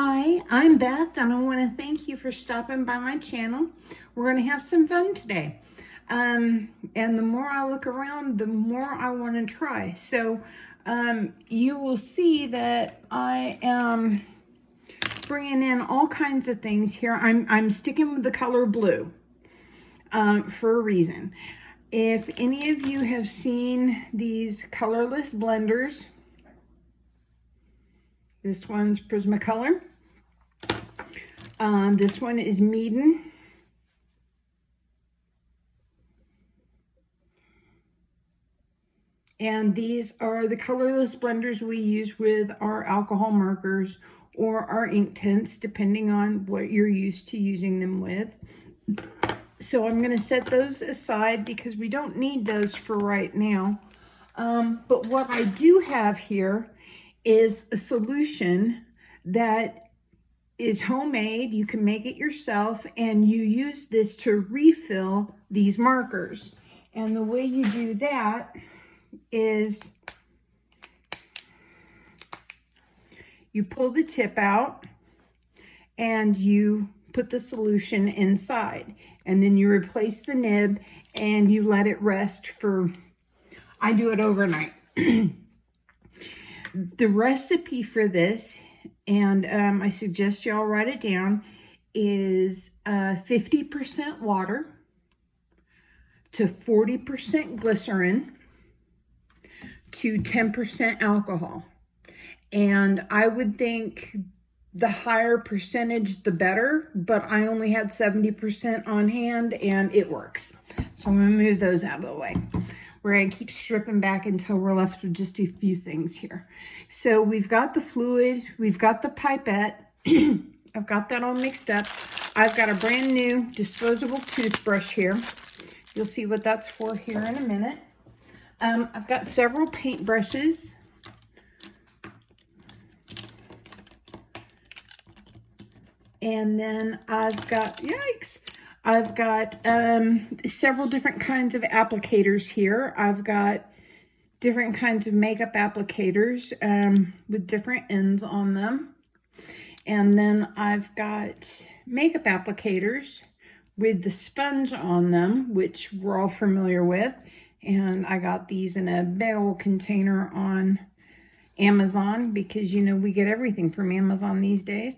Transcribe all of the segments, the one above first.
Hi, I'm Beth, and I want to thank you for stopping by my channel. We're going to have some fun today. And the more I look around, the more I want to try. So you will see that I am bringing in all kinds of things here. I'm sticking with the color blue for a reason. If any of you have seen these colorless blenders, this one's Prismacolor. This one is Meeden. And these are the colorless blenders we use with our alcohol markers or our Inktense, depending on what you're used to using them with. So I'm going to set those aside because we don't need those for right now. But what I do have here is a solution that is homemade. You can make it yourself, and you use this to refill these markers. And the way you do that is you pull the tip out and you put the solution inside, and then you replace the nib and you let it rest for, I do it overnight. The recipe for this, and I suggest y'all write it down, is 50% water to 40% glycerin to 10% alcohol. And I would think the higher percentage, the better, but I only had 70% on hand and it works. So I'm gonna move those out of the way. We're going to keep stripping back until we're left with just a few things here. So we've got the fluid, we've got the pipette, I've got that all mixed up. I've got a brand new disposable toothbrush here. You'll see what that's for here in a minute. I've got several paint brushes. And then I've got, yikes, I've got several different kinds of applicators here. I've got different kinds of makeup applicators with different ends on them. And then I've got makeup applicators with the sponge on them, which we're all familiar with. And I got these in a big old container on Amazon because, you know, we get everything from Amazon these days.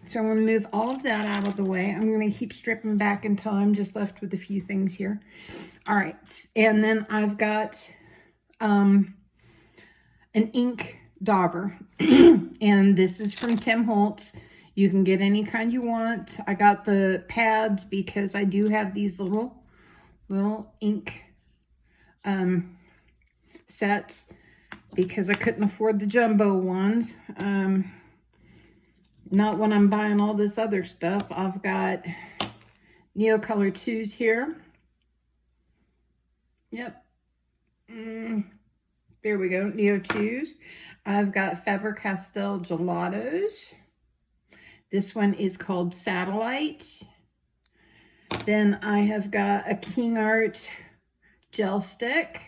So I'm going to move all of that out of the way. I'm going to keep stripping back until I'm just left with a few things here. All right. And then I've got an ink dauber. And this is from Tim Holtz. You can get any kind you want. I got the pads because I do have these little ink sets because I couldn't afford the jumbo ones. Not when I'm buying all this other stuff. I've got Neocolor 2s here. Yep. There we go, Neo 2s. I've got Faber-Castell gelatos. This one is called Satellite. Then I have got a King Art gel stick.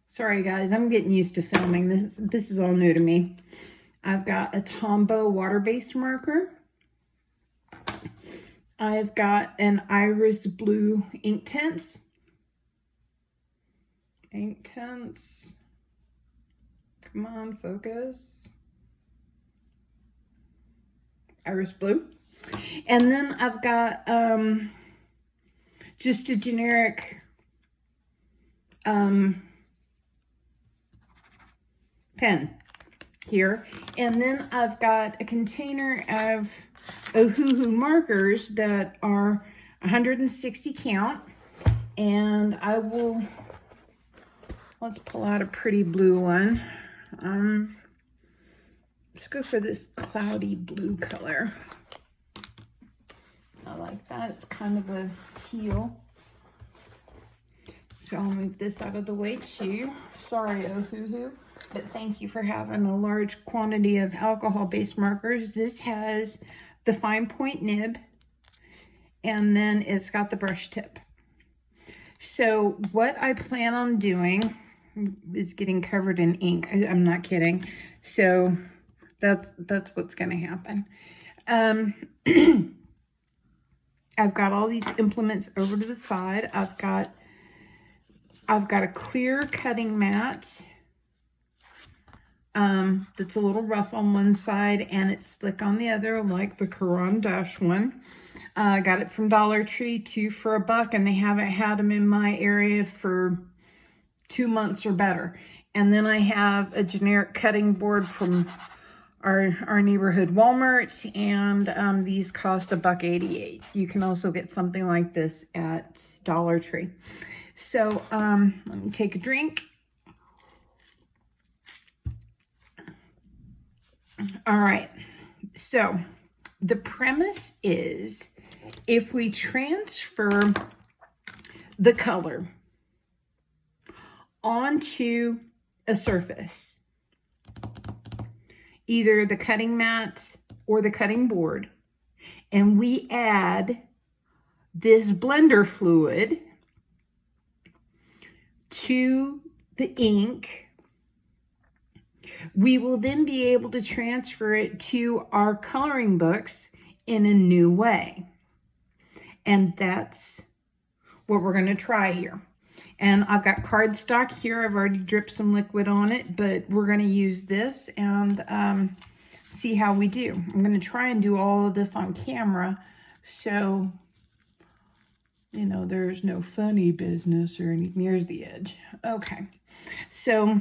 Sorry guys, I'm getting used to filming. This is all new to me. I've got a Tombow water-based marker. I've got an iris blue Inktense. Inktense. Come on, focus. Iris blue. And then I've got just a generic pen here. And then I've got a container of Ohuhu markers that are 160 count. And I will, let's pull out a pretty blue one. Let's go for this cloudy blue color. I like that. It's kind of a teal. So I'll move this out of the way too. Sorry, Ohuhu. But thank you for having a large quantity of alcohol-based markers. This has the fine point nib, and then it's got the brush tip. So what I plan on doing is getting covered in ink. I'm not kidding. So that's what's going to happen. I've got all these implements over to the side. I've got a clear cutting mat that's a little rough on one side and it's slick on the other, like the Caran d'Ache one. I got it from Dollar Tree, 2 for $1, and they haven't had them in my area for 2 months or better. And then I have a generic cutting board from our neighborhood Walmart, and these cost $1.88. You can also get something like this at Dollar Tree. So let me take a drink. All right, so the premise is if we transfer the color onto a surface, either the cutting mat or the cutting board, and we add this blender fluid to the ink, we will then be able to transfer it to our coloring books in a new way. And that's what we're going to try here. And I've got cardstock here. I've already dripped some liquid on it, but we're going to use this and see how we do. I'm going to try and do all of this on camera, so, you know, there's no funny business or anything. Here's the edge. Okay, so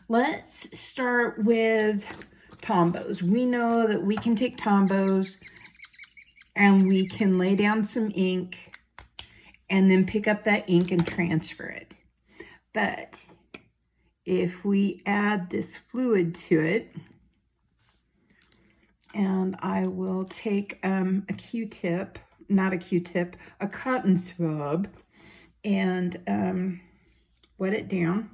let's start with Tombows. We know that we can take Tombows and we can lay down some ink and then pick up that ink and transfer it. But if we add this fluid to it, and I will take a Q-tip, not a Q-tip, a cotton swab, and wet it down,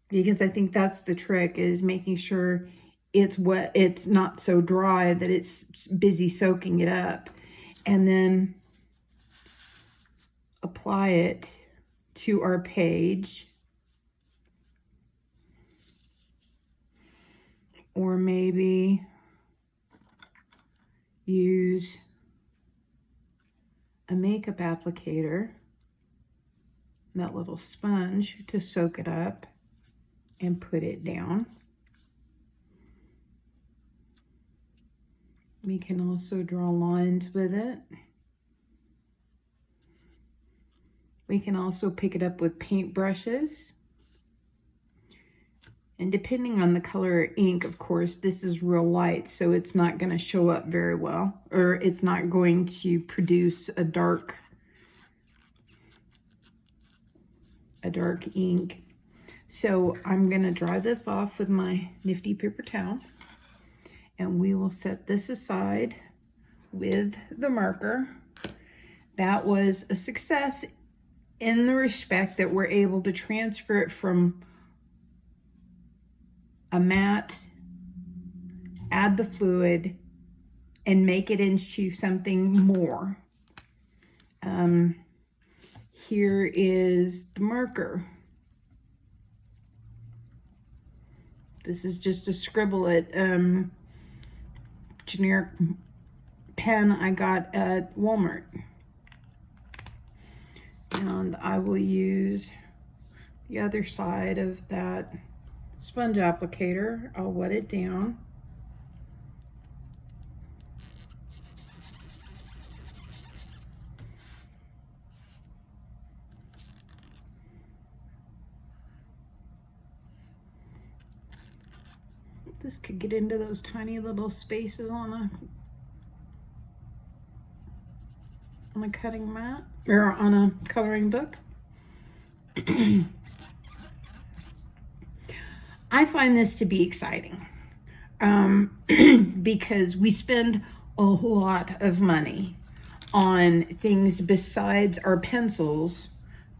because I think that's the trick, is making sure it's wet, it's not so dry that it's busy soaking it up, and then apply it to our page, or maybe use a makeup applicator, that little sponge, to soak it up and put it down. We can also draw lines with it. We can also pick it up with paint brushes. And depending on the color ink, of course, this is real light, so it's not going to show up very well, or it's not going to produce a dark ink. So I'm going to dry this off with my nifty paper towel, and we will set this aside with the marker. That was a success in the respect that we're able to transfer it from a mat, add the fluid, and make it into something more. Here is the marker. This is just a scribble it generic pen I got at Walmart. And I will use the other side of that sponge applicator. I'll wet it down. This could get into those tiny little spaces on a cutting mat, or on a coloring book. I find this to be exciting because we spend a lot of money on things besides our pencils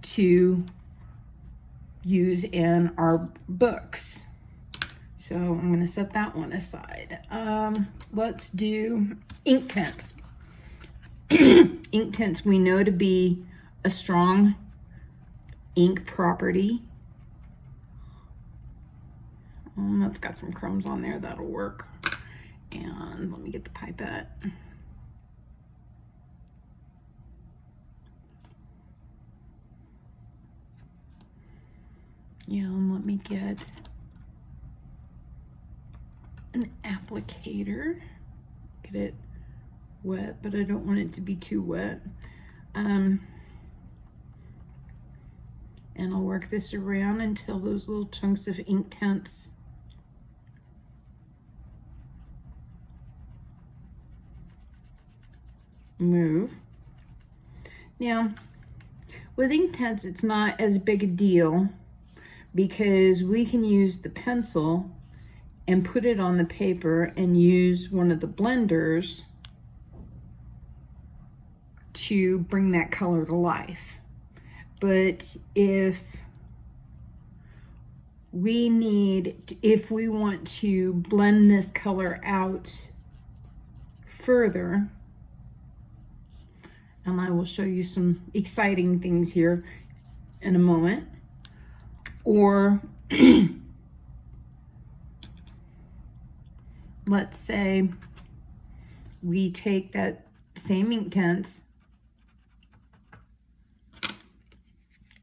to use in our books. So I'm going to set that one aside. Let's do Inktense. Inktense we know to be a strong ink property. That's got some crumbs on there, that'll work. And let me get the pipette. Yeah, and let me get an applicator. Get it wet, but I don't want it to be too wet. And I'll work this around until those little chunks of Inktense move. Now, with Inktense, it's not as big a deal because we can use the pencil and put it on the paper and use one of the blenders to bring that color to life. But if we want to blend this color out further, and I will show you some exciting things here in a moment, or let's say we take that same Inktense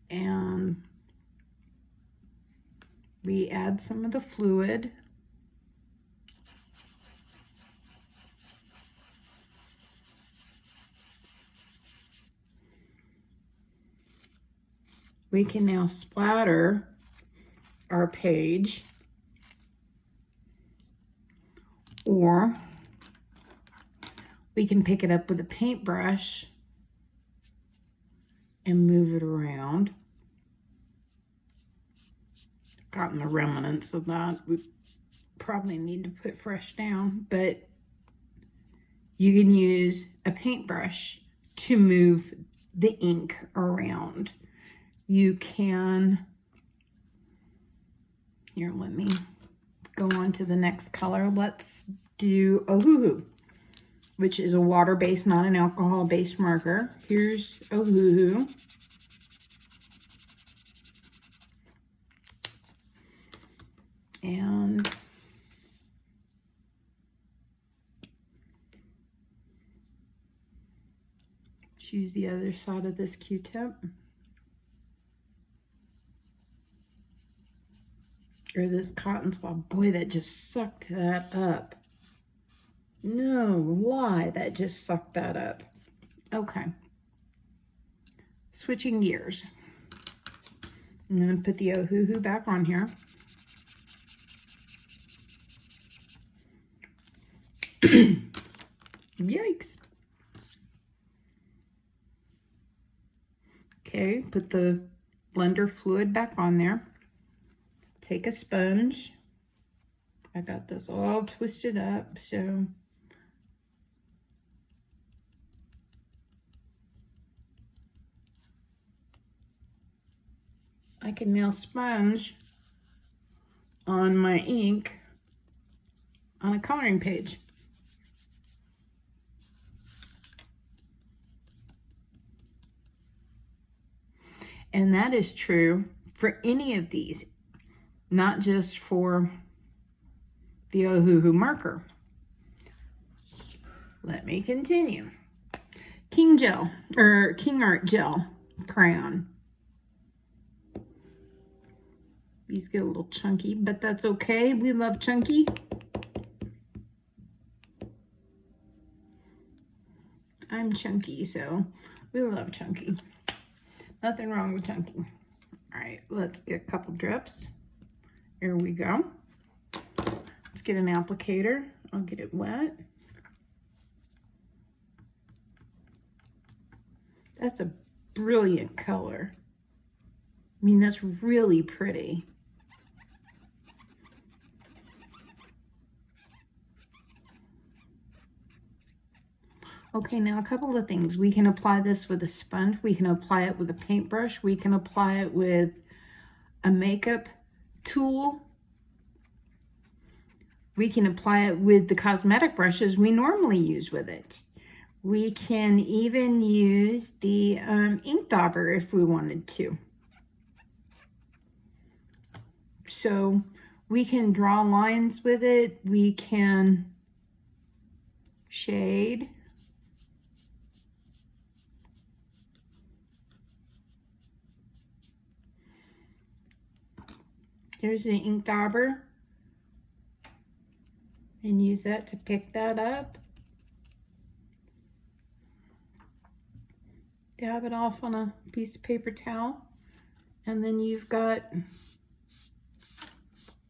and we add some of the fluid. We can now splatter our page, or we can pick it up with a paintbrush and move it around. Gotten the remnants of that. We probably need to put fresh down, but you can use a paintbrush to move the ink around. You can, here, let me go on to the next color. Let's do Ohuhu, which is a water-based, not an alcohol-based marker. Here's Ohuhu. And choose the other side of this Q-tip. Or this cotton swab. Boy, that just sucked that up. No lie, that just sucked that up. Okay. Switching gears. I'm going to put the Ohuhu back on here. Yikes. Okay, put the blender fluid back on there. Take a sponge. I got this all twisted up, so I can now sponge on my ink on a coloring page. And that is true for any of these, not just for the Ohuhu marker. Let me continue. King Gel, or King Art Gel crayon. These get a little chunky, but that's okay. We love chunky. I'm chunky, so we love chunky. Nothing wrong with chunky. All right, let's get a couple drips. Here we go. Let's get an applicator. I'll get it wet. That's a brilliant color. I mean, that's really pretty. Okay, now a couple of things. We can apply this with a sponge. We can apply it with a paintbrush. We can apply it with a makeup tool. We can apply it with the cosmetic brushes we normally use with it. We can even use the ink dauber if we wanted to. So We can draw lines with it. We can shade. There's an ink dauber. And use that to pick that up. Dab it off on a piece of paper towel. And then you've got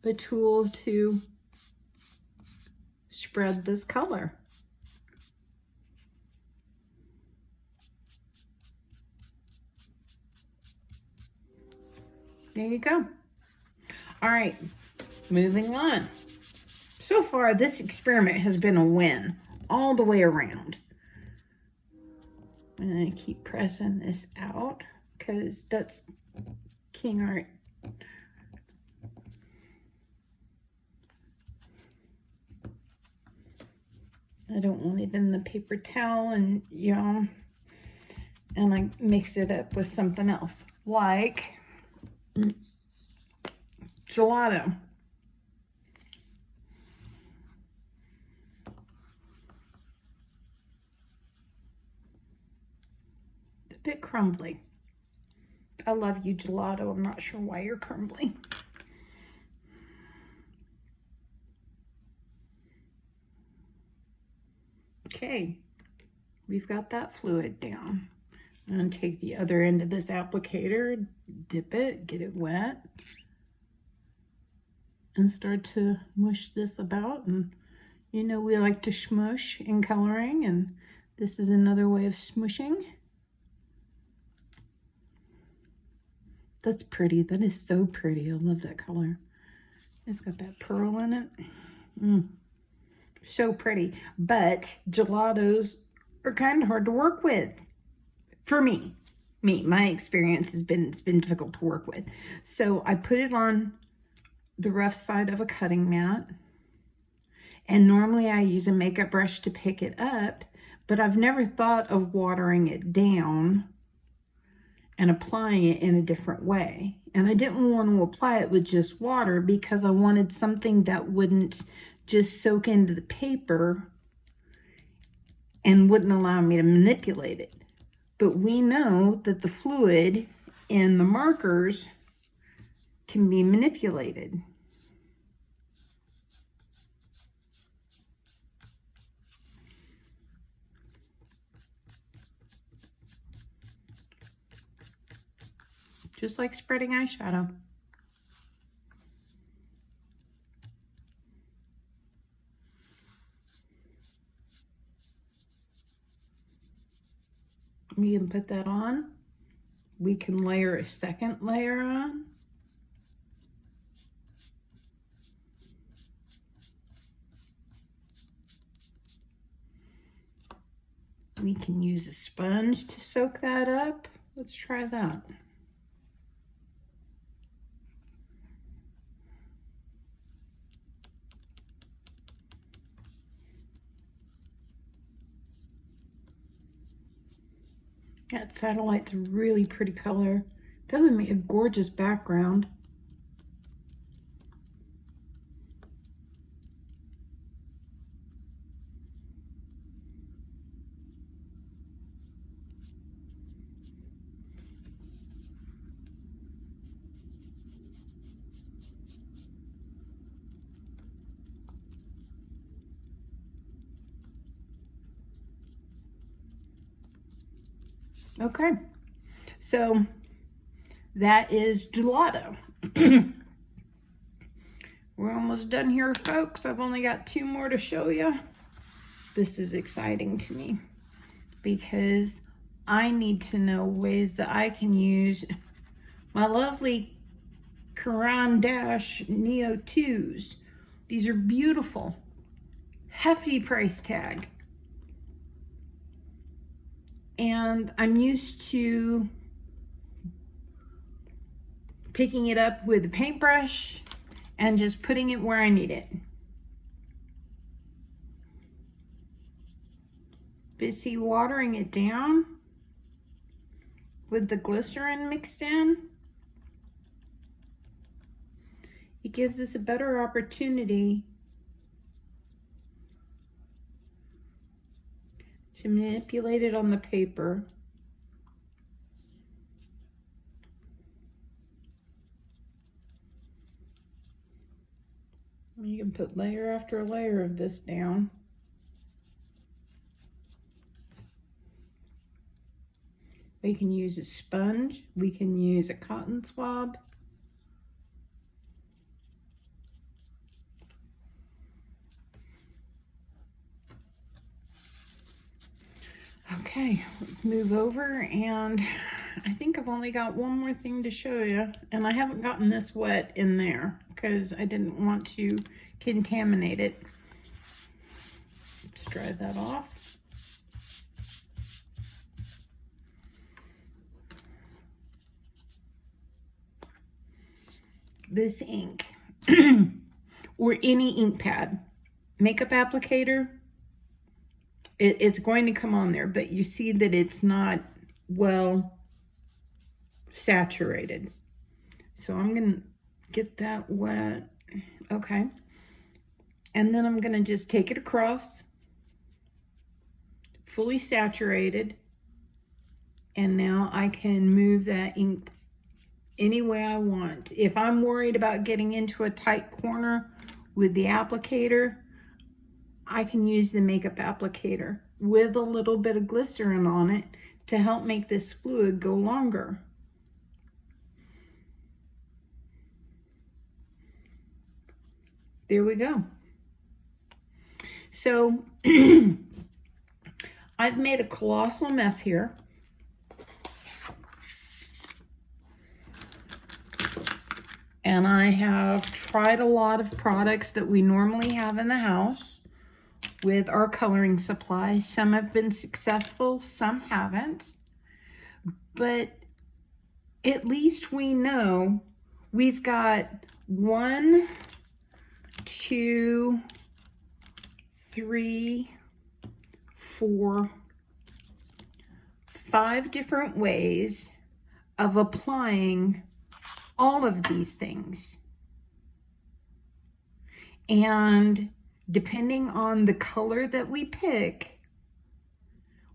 a tool to spread this color. There you go. All right, moving on. So far, this experiment has been a win all the way around. I'm gonna keep pressing this out because that's king art. I don't want it in the paper towel, and and I mix it up with something else like gelato. It's a bit crumbly. I love you, gelato. I'm not sure why you're crumbly. Okay, we've got that fluid down. I'm going to take the other end of this applicator, dip it, get it wet, and start to mush this about. And you know we like to smush in coloring, and this is another way of smushing. That's pretty. That is so pretty. I love that color. It's got that pearl in it. So pretty. But gelatos are kind of hard to work with. For me. My experience has been, it's been difficult to work with. So I put it on the rough side of a cutting mat. And normally I use a makeup brush to pick it up, but I've never thought of watering it down and applying it in a different way. And I didn't want to apply it with just water because I wanted something that wouldn't just soak into the paper and wouldn't allow me to manipulate it. But we know that the fluid in the markers can be manipulated. Just like spreading eyeshadow. We can put that on. We can layer a second layer on. We can use a sponge to soak that up. Let's try that. That satellite's a really pretty color. That would make a gorgeous background. Okay, so that is gelato. We're almost done here, folks. I've only got 2 more to show you. This is exciting to me because I need to know ways that I can use my lovely Caran d'Ache Neo 2s. These are beautiful, hefty price tag. And I'm used to picking it up with a paintbrush and just putting it where I need it. But see, watering it down with the glycerin mixed in, it gives us a better opportunity to manipulate it on the paper. You can put layer after layer of this down. We can use a sponge. We can use a cotton swab. Okay, let's move over, and I think I've only got one more thing to show you, and I haven't gotten this wet in there because I didn't want to contaminate it. Let's dry that off. This ink or any ink pad, makeup applicator, it's going to come on there, but you see that it's not well saturated. So I'm going to get that wet. Okay. And then I'm going to just take it across, fully saturated. And now I can move that ink any way I want. If I'm worried about getting into a tight corner with the applicator, I can use the makeup applicator with a little bit of glycerin on it to help make this fluid go longer. There we go. So I've made a colossal mess here. And I have tried a lot of products that we normally have in the house with our coloring supplies. Some have been successful, some haven't. But at least we know we've got 1, 2, 3, 4, 5 different ways of applying all of these things. And depending on the color that we pick,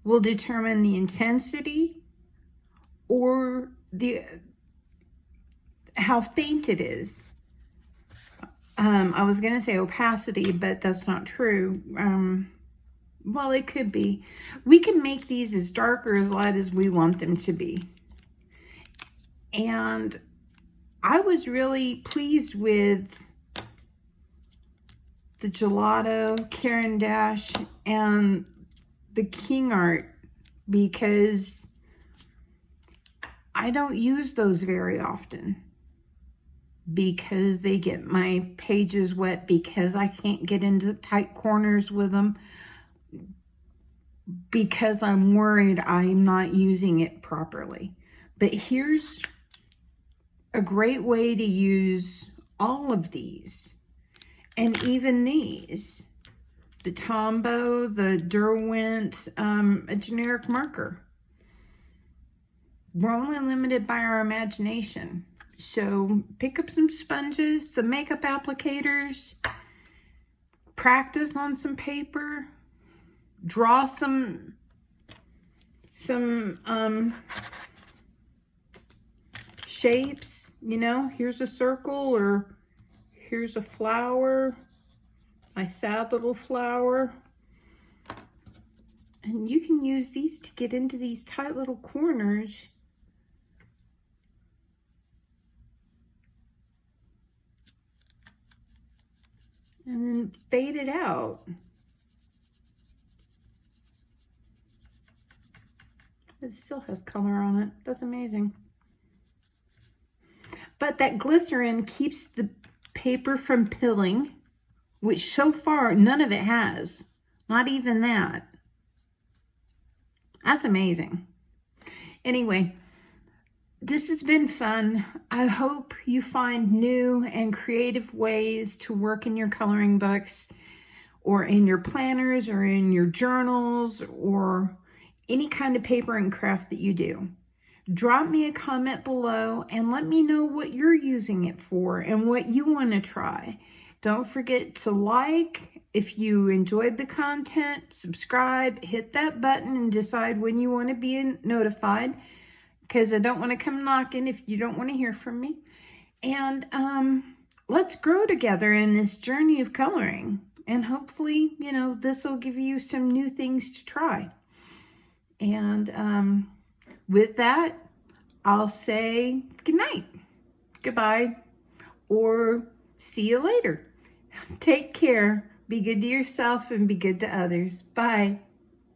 will determine the intensity or how faint it is. I was going to say opacity, but that's not true. Well, it could be. We can make these as dark or as light as we want them to be. And I was really pleased with the Gelato, Caran d'Ache, and the King Art because I don't use those very often because they get my pages wet, because I can't get into tight corners with them, because I'm worried I'm not using it properly. But here's a great way to use all of these. And even these, the Tombow, the Derwent, a generic marker. We're only limited by our imagination. So pick up some sponges, some makeup applicators, practice on some paper, draw some shapes, you know, here's a circle or here's a flower, my sad little flower. And you can use these to get into these tight little corners. And then fade it out. It still has color on it. That's amazing. But that glycerin keeps the paper from pilling, which so far none of it has. Not even that. That's amazing. Anyway, this has been fun. I hope you find new and creative ways to work in your coloring books or in your planners or in your journals or any kind of paper and craft that you do. Drop me a comment below and let me know what you're using it for and what you want to try. Don't forget to like. If you enjoyed the content, subscribe, hit that button and decide when you want to be notified, because I don't want to come knocking if you don't want to hear from me. And let's grow together in this journey of coloring. And hopefully, you know, this will give you some new things to try. And with that, I'll say good night, goodbye, or see you later. Take care. Be good to yourself and be good to others. Bye.